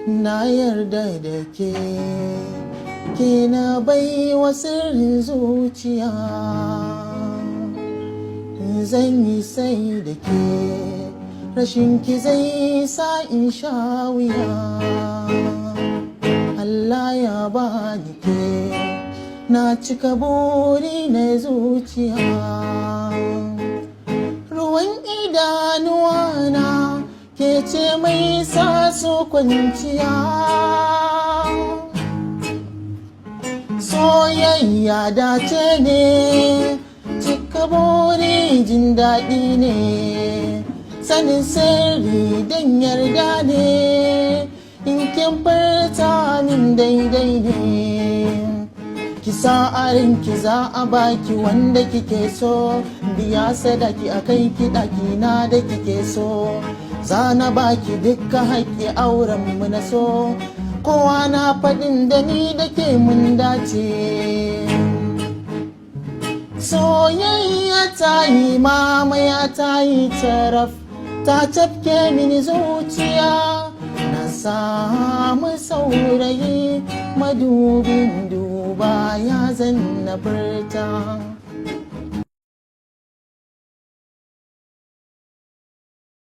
na yarda da ke na bai wa sirrin zuciya, zan yi sai da ke, rashin ki zai sa in sha wuya. Allah ya bani ke, na cika buri na zuciya. Ruwan idanuwa na ke ce mai sa su kwanciya. Soyayya dace ne, cika buri jin daɗi ne, sanin sirri dan yarda ne, in kin furta min daidai ne. Ki sa a ranki za a baki wanda kike so, biya sadaki a kai ki ɗaki na da kike so, za na baki dukkan haƙƙi auren mu na so, kowa na faɗin da ni da ke mun dace. Soyayya ta yi mamaya ta yi taraf, ta cafke mini zuciya, na samu saurayi madubin duba ya zanna furta.